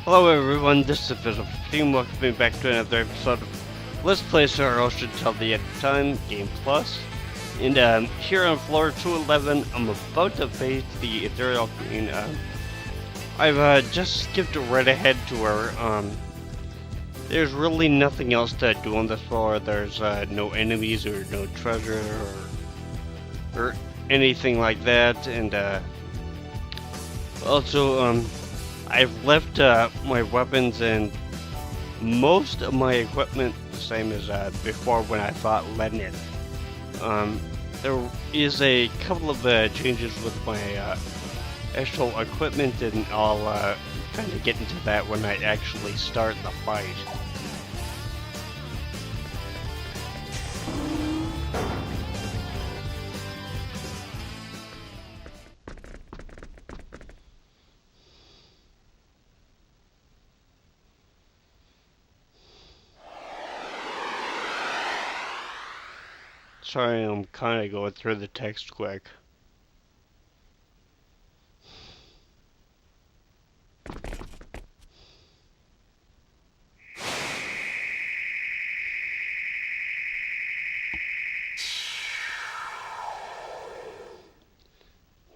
Hello everyone, this is Physical Team. Welcome back to another episode of Let's Play Star Ocean Till the End of Time Game Plus. And here on floor 211, I'm about to face the Ethereal Queen. I've just skipped right ahead to her. There's really nothing else to do on this floor. There's no enemies or no treasure or anything like that. And also, I've left my weapons and most of my equipment the same as before when I fought Lenith. There is a couple of changes with my actual equipment, and I'll kind of get into that when I actually start the fight. Sorry, I'm kind of going through the text quick.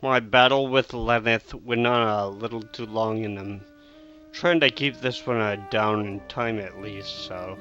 My battle with Lenith went on a little too long, and I'm trying to keep this one down in time at least, so...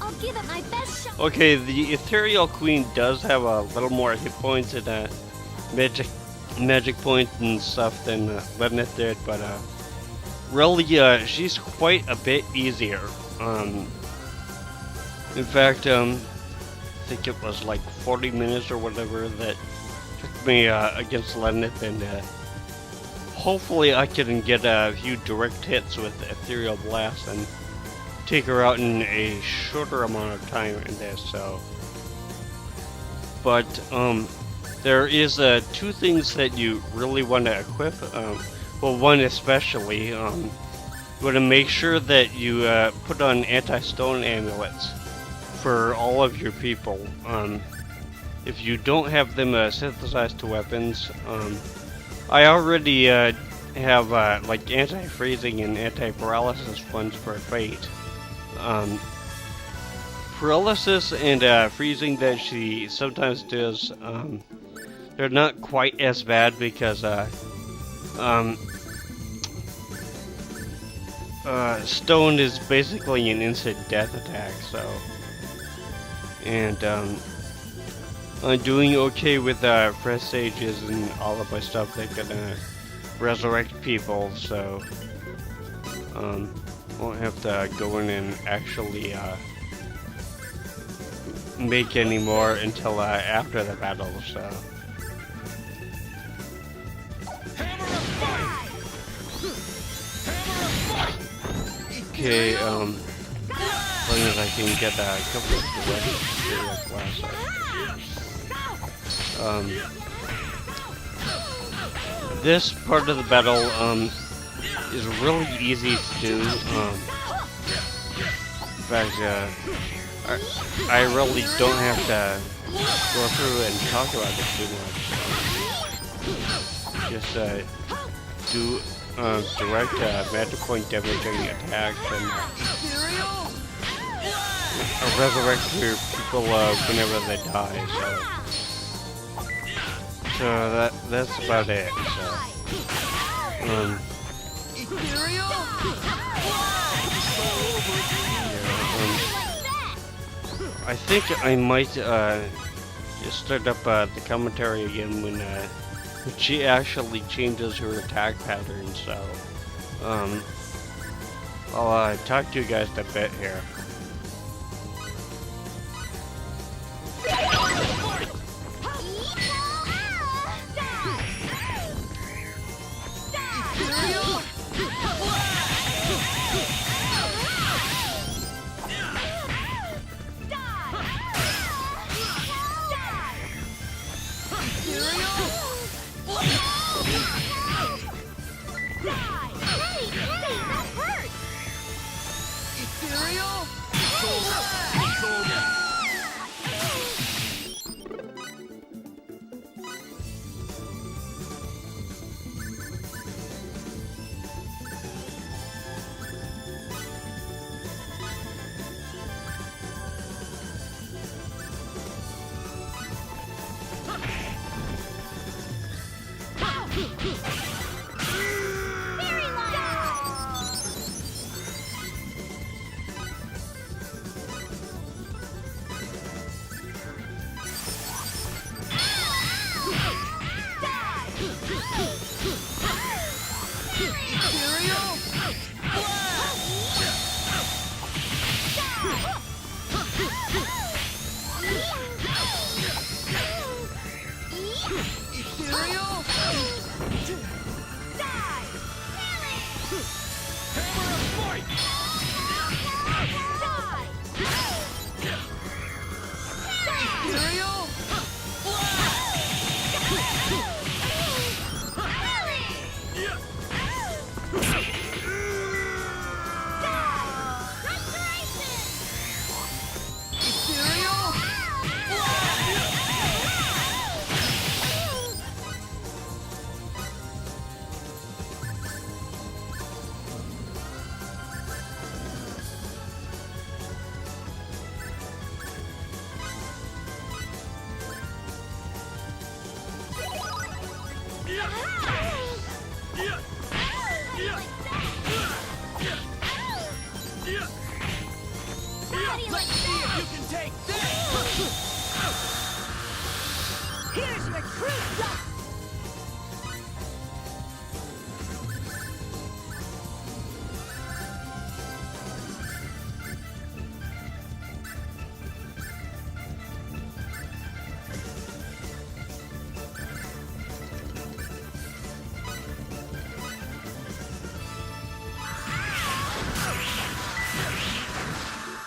I'll give it my best shot. Okay, the Ethereal Queen does have a little more hit points and magic points and stuff than Lenith did, but really, she's quite a bit easier. In fact, I think it was like 40 minutes or whatever that took me against Lenith, and hopefully I can get a few direct hits with Ethereal Blast and take her out in a shorter amount of time in this, so... But, there is two things that you really want to equip. Well, one especially, you want to make sure that you put on anti-stone amulets for all of your people. If you don't have them synthesized to weapons, I already have like anti-freezing and anti-paralysis ones for Fate. Paralysis and freezing that she sometimes does, they're not quite as bad because stone is basically an instant death attack, so... And I'm doing okay with fresh stages and all of my stuff that can resurrect people, so won't have to go in and actually make any more until after the battle, so... Okay, as long as I can get a couple of direct blasts. This part of the battle is really easy to do. In fact, I really don't have to go through and talk about it too much. Just do direct magic point damaging attacks and resurrect your people whenever they die. So that's about it. So, I think I might just start up the commentary again when she actually changes her attack pattern. So I'll talk to you guys a bit here. Ethereal Blast! Ethereal Die! Hammer of Fight! Ethereal Ethereal Let's see if you can take this! Here's your true dust!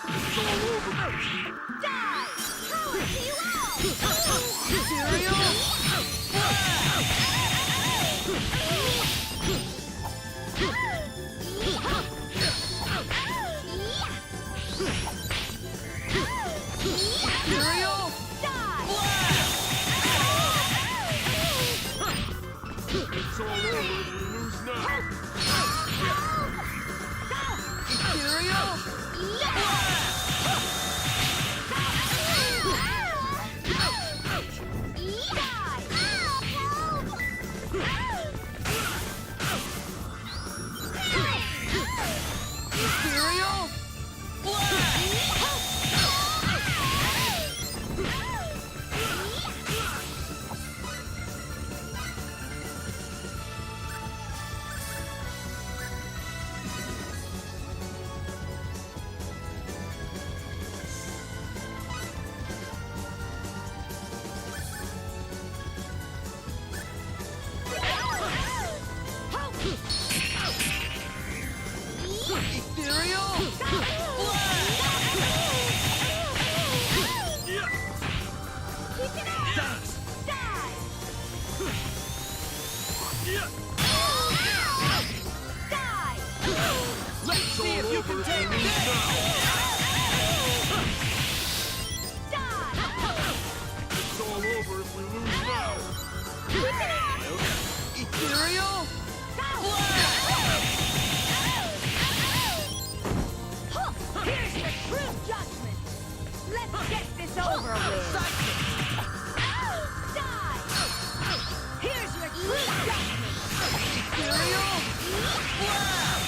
It's all over now! Die! Power to you all! Ethereal Ethereal It's all over if we lose now! Ethereal Ethereal Ethereal Let's see if you can take this! It's all over if we lose now! Ethereal Here's your true judgment! Let's get this over with! Die! Here's your true judgment! Ethereal Blast!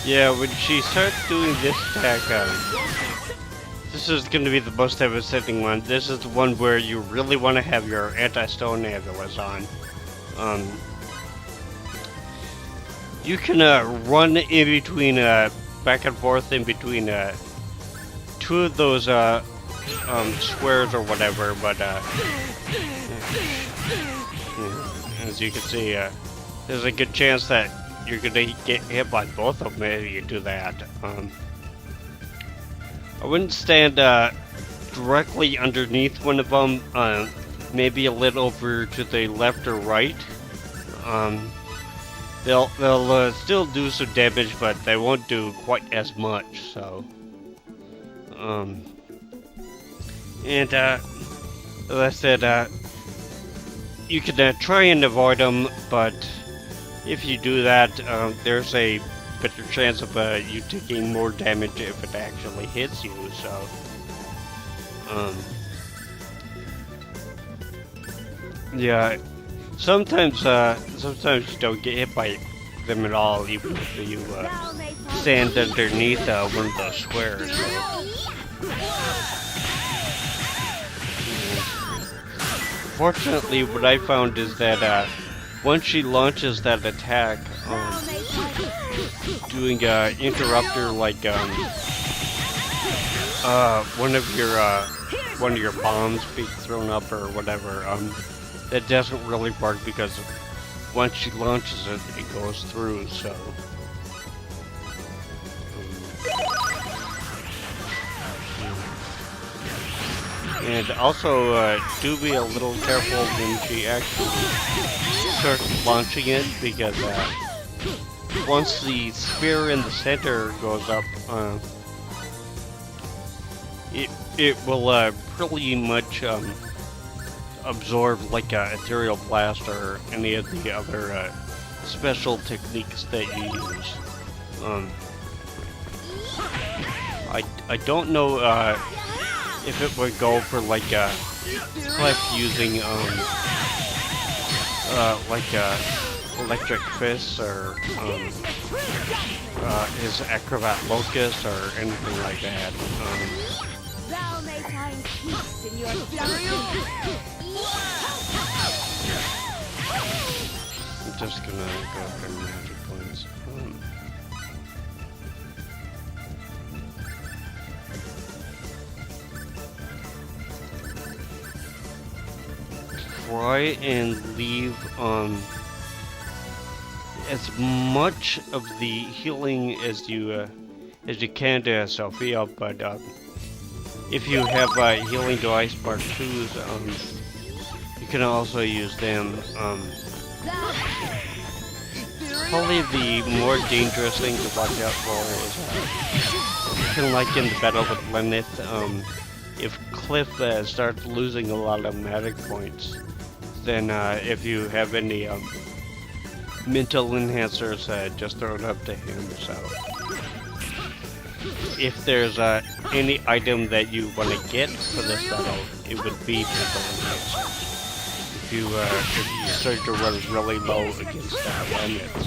Yeah, when she starts doing this attack, this is going to be the most devastating one. This is the one where you really want to have your anti-stone amulets on. You can run in between, back and forth in between two of those squares or whatever, but as you can see, there's a good chance that you're gonna get hit by both of them if you do that. I wouldn't stand directly underneath one of them, maybe a little over to the left or right. They'll still do some damage, but they won't do quite as much. So, and as I said, you can try and avoid them, but if you do that, there's a better chance of you taking more damage if it actually hits you. So, yeah, sometimes you don't get hit by them at all, even if you stand underneath one of those squares. Fortunately, what I found is that once she launches that attack, doing interrupter like one of your bombs being thrown up or whatever, that doesn't really work because once she launches it, it goes through. So. And also, do be a little careful when she actually starts launching it, because once the spear in the center goes up, it will pretty much absorb like a Ethereal Blast or any of the other special techniques that you use. I don't know if it would go for like Cliff using like electric fists or his acrobat locust or anything like that. Thou may find peace in your judgment. I'm just gonna go for magic points. Try and leave as much of the healing as you can to Sophia, but if you have healing device part 2s, you can also use them. Probably the more dangerous thing to watch out for is kind of like in the battle with Lenneth. If Cliff starts losing a lot of magic points, then if you have any mental enhancers, just throw it up to him. So if there's any item that you want to get for this battle, it would be mental enhancers. If you start to run really low against limits.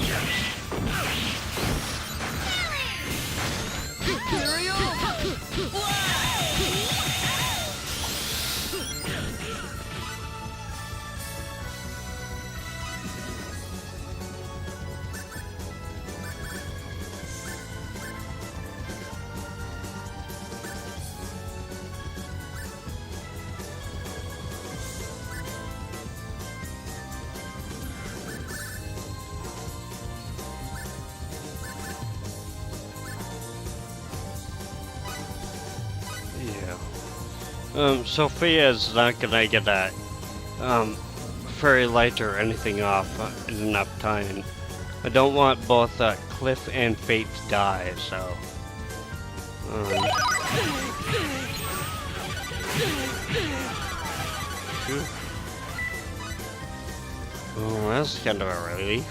Sophia's not gonna get a fairy light or anything off in enough time. I don't want both Cliff and Fate to die, so. Oh, that's kind of a relief.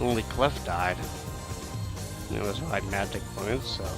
Only Cliff died. It was high magic points, so.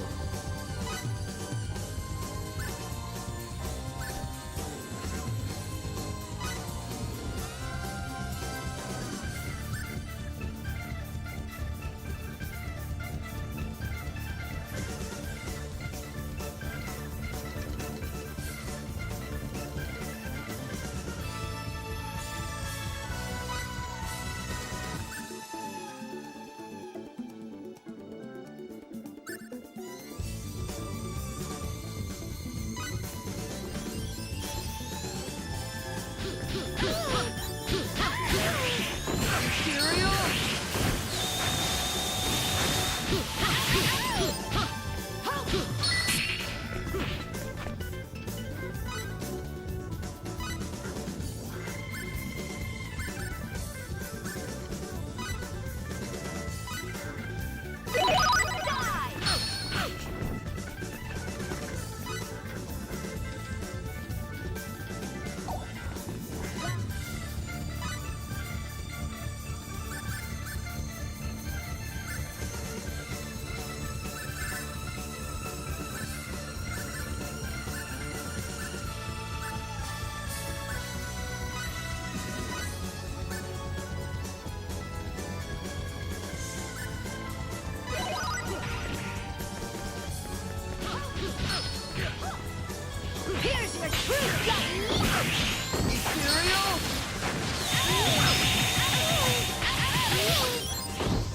Ethereal.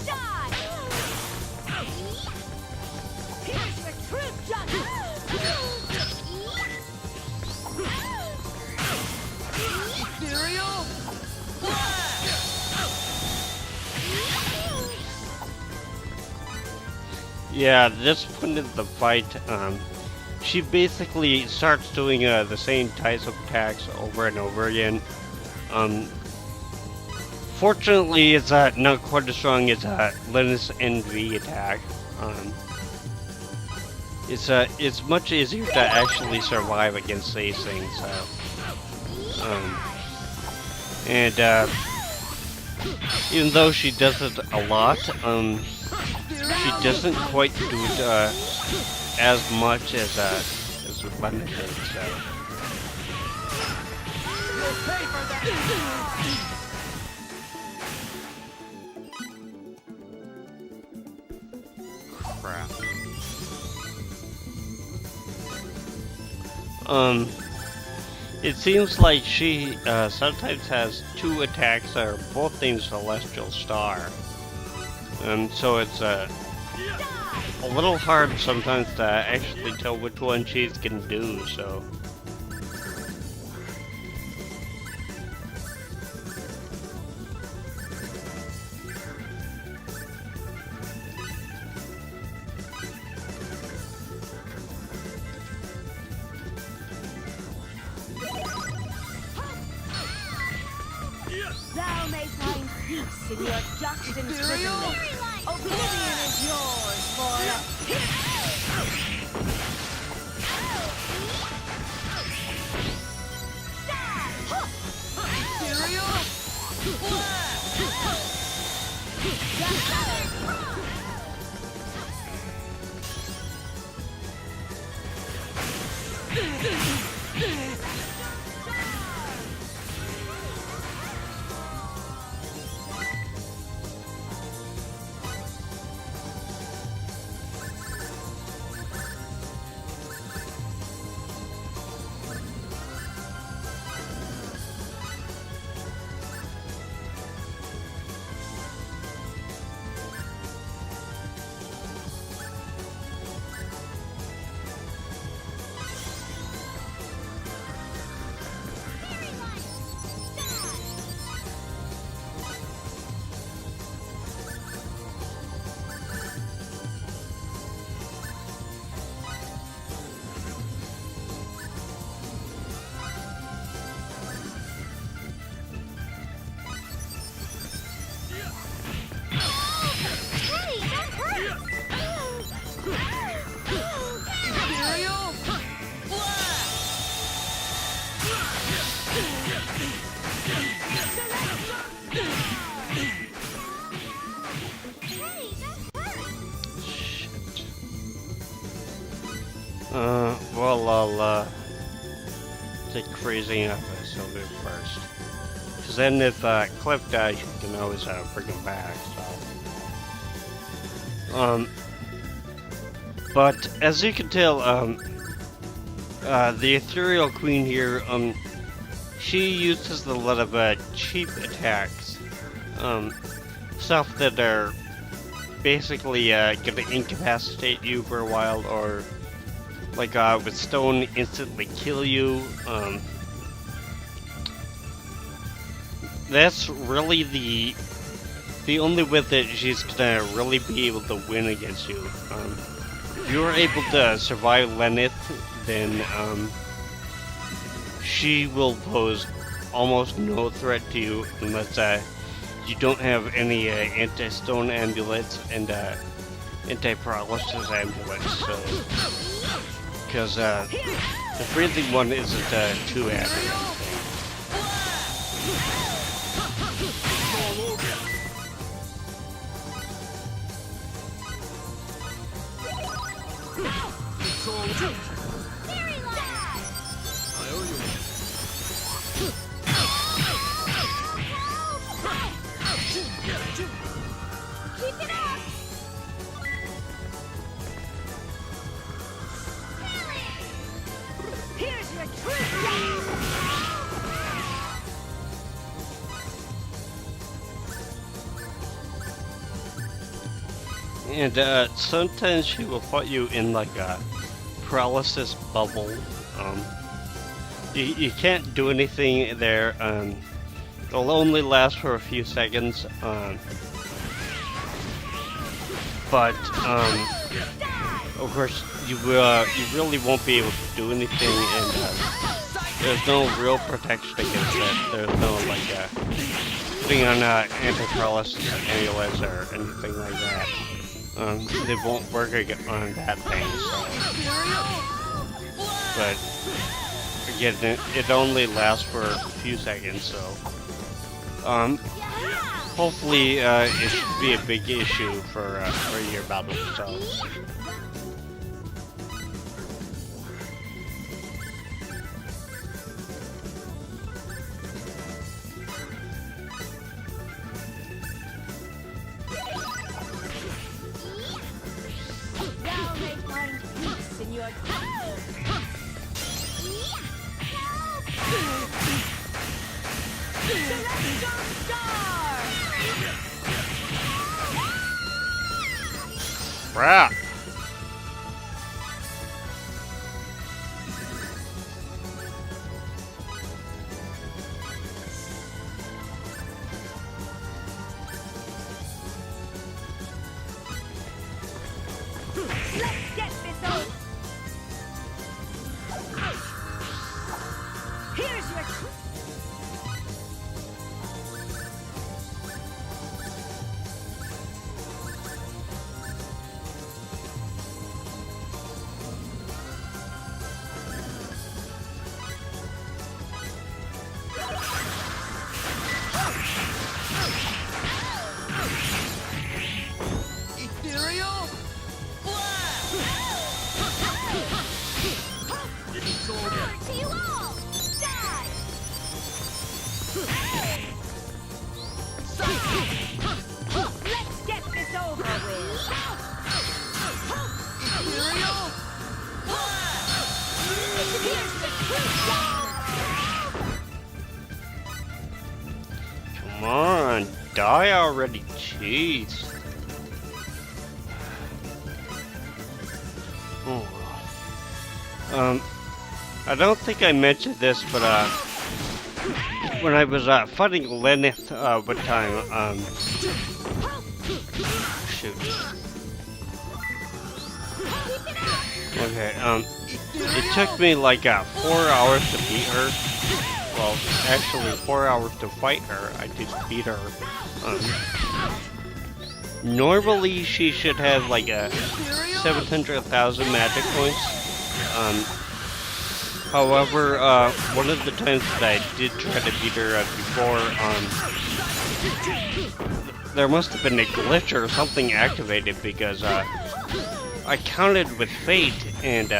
Die! Here's your true judgment! Ethereal. Yeah, this point in the fight, she basically starts doing the same types of attacks over and over again. Fortunately, it's not quite as strong as Linus NV attack. It's much easier to actually survive against these things. And even though she does it a lot, she doesn't quite do it as much as Linus did. So. You'll pay for that. Crap. It seems like she sometimes has two attacks that are both named Celestial Star. So it's a little hard sometimes to actually tell which one she's gonna do, so. Thou may find peace in your just imprisonment. Oblivion is yours for Ethereal. Well, I'll take crazy enough as Sylvia first. Because then if Cliff dies, you can always bring him back, so. But as you can tell, the Ethereal Queen here, she uses a lot of cheap attacks. Stuff that are basically gonna incapacitate you for a while, or like with stone instantly kill you. That's really the only way that she's gonna really be able to win against you. If you're able to survive Lenneth, then she will pose almost no threat to you unless you don't have any anti-stone amulets and anti-paralysis amulets. So, because the breathing one isn't too accurate. Keep it up! Here's your true And sometimes she will put you in like a paralysis bubble. You can't do anything there. It'll only last for a few seconds. But of course, you really won't be able to do anything, and there's no real protection against it. There's no like putting on anti-paralysis amulets or anything like that. They won't work on that thing. So. But again, it only lasts for a few seconds, so hopefully it should be a big issue for your battles themselves. Thou may find peace in your Celestial Star! Crap! Let's get this over. Here's your Ethereal blast! to you all! Die! Let's get this over with. Ethereal blast! Here's the truth. Come on, die already, jeez. Oh. I don't think I mentioned this, but when I was fighting Lenneth one time, shoot. Okay, it took me like 4 hours to beat her. Well, actually 4 hours to fight her. I did beat her. Normally she should have like 700,000 magic points. However, one of the times that I did try to beat her before, there must have been a glitch or something activated because I counted with fate, and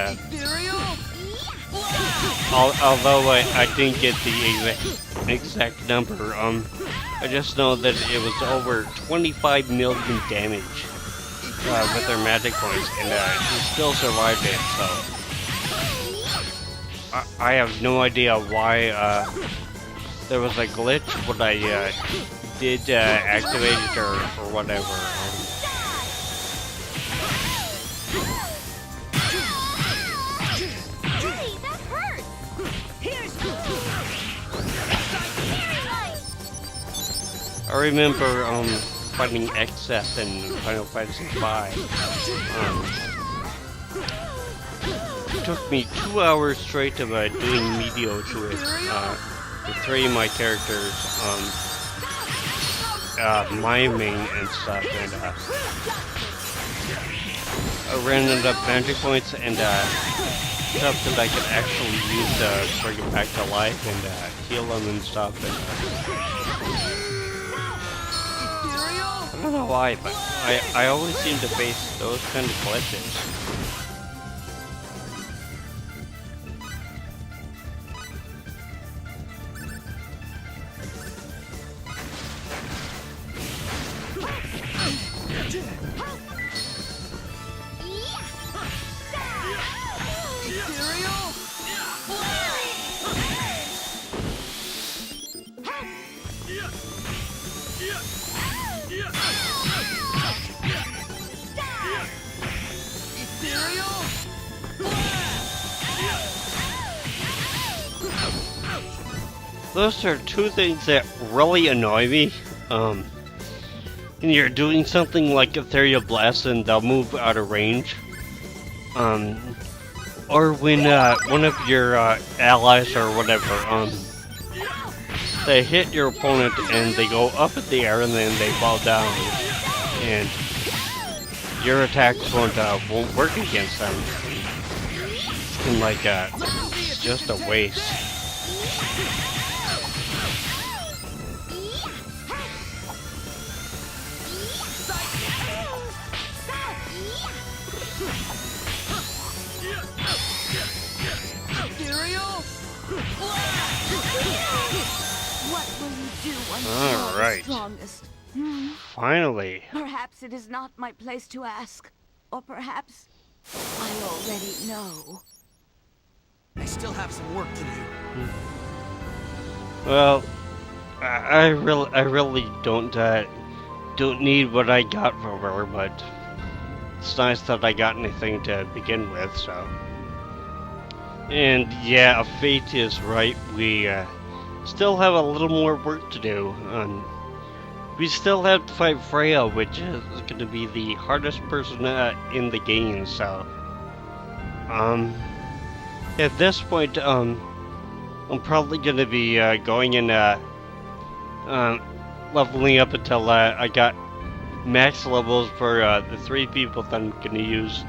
although I didn't get the exact number, I just know that it was over 25 million damage with her magic points, and she still survived it. So I have no idea why there was a glitch, but I did activate it or whatever. Hey, that hurt! Here's I remember fighting Excess in Final Fantasy V. It took me 2 hours straight of doing Medio to it with 3 of my characters miming and stuff, and I ran out of magic points and stuff that I could actually use to bring it back to life and heal them and stuff. And, I don't know why, but I always seem to face those kind of glitches. those are two things that really annoy me. And you're doing something like Ethereal Blast and they'll move out of range. Or when one of your allies or whatever, they hit your opponent and they go up in the air and then they fall down, and your attacks won't work against them. And like it's just a waste. Ethereal? What will you do when you All are right. the strongest? Finally. Perhaps it is not my place to ask. Or perhaps I already know. I still have some work to do. Well, I really don't need what I got from her, but it's nice that I got anything to begin with. So, and yeah, Fate is right. We still have a little more work to do. We still have to fight Freya, which is going to be the hardest person in the game. So, at this point, I'm probably going to be going and leveling up until I got max levels for the 3 people that I'm going to use.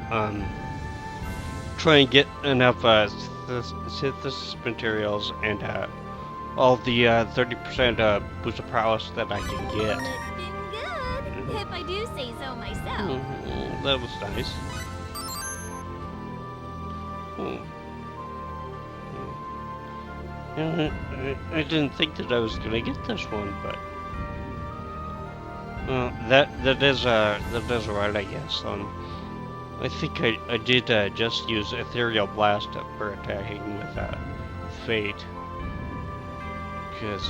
Try and get enough synthesis materials and all the 30% boost of prowess that I can get. Looking good, if I do say so myself. That was nice. I didn't think that I was gonna get this one, but that is right, I guess. I think I did just use Ethereal Blast for attacking with Fate, because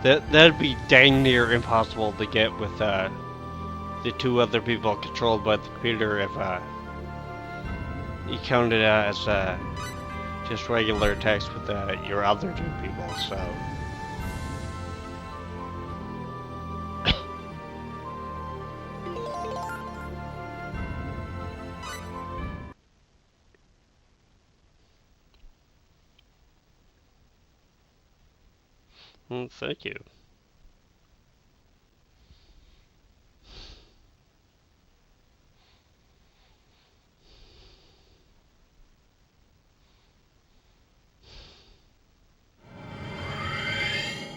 that'd be dang near impossible to get with the 2 other people controlled by the computer if you count it as just regular attacks with your other 2 people. So. Well, thank you.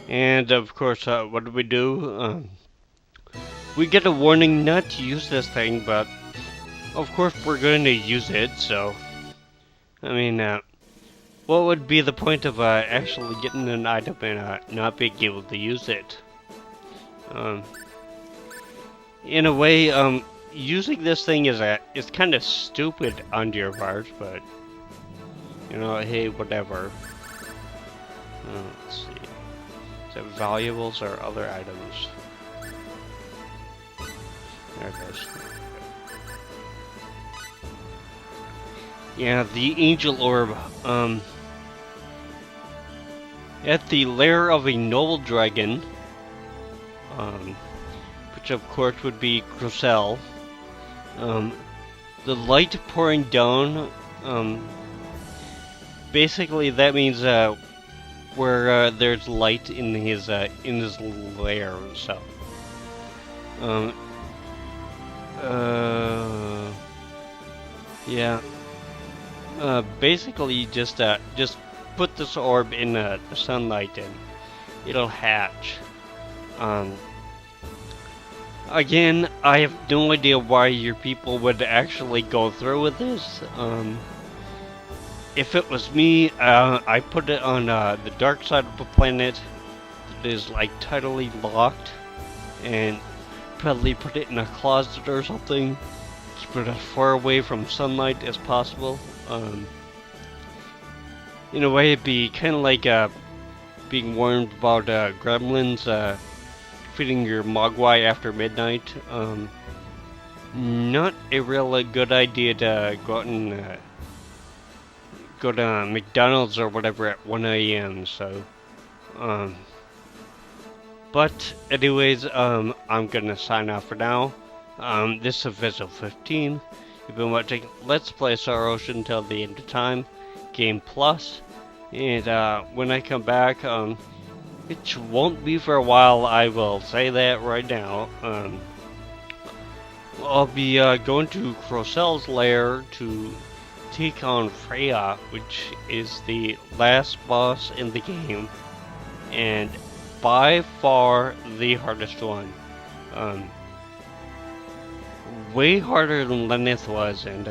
And of course, what do? We get a warning not to use this thing, but of course we're going to use it, so I mean, what would be the point of actually getting an item and not being able to use it? In a way, using this thing is kind of stupid on your part, but you know, hey, whatever. Let's see. Is it valuables or other items? There it is. Yeah, the Angel Orb. At the lair of a noble dragon, which of course would be Crocell, the light pouring down, basically that means where there's light in his lair. So, yeah. Basically, just put this orb in the sunlight and it'll hatch. Again, I have no idea why your people would actually go through with this. If it was me, I put it on the dark side of the planet that is like totally locked, and probably put it in a closet or something. Keep it as far away from sunlight as possible. In a way, it'd be kind of like being warned about gremlins feeding your mogwai after midnight. Not a real good idea to go out and go to McDonald's or whatever at 1 a.m. So, but anyways, I'm gonna sign off for now. This is Visual 15. You've been watching Let's Play Star Ocean till the end of time, Game Plus, and when I come back, which won't be for a while, I will say that right now. I'll be going to Crocell's lair to take on Freya, which is the last boss in the game, and by far the hardest one. Way harder than Lenneth was, and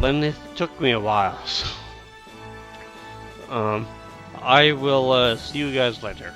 Lenneth took me a while, so I will see you guys later.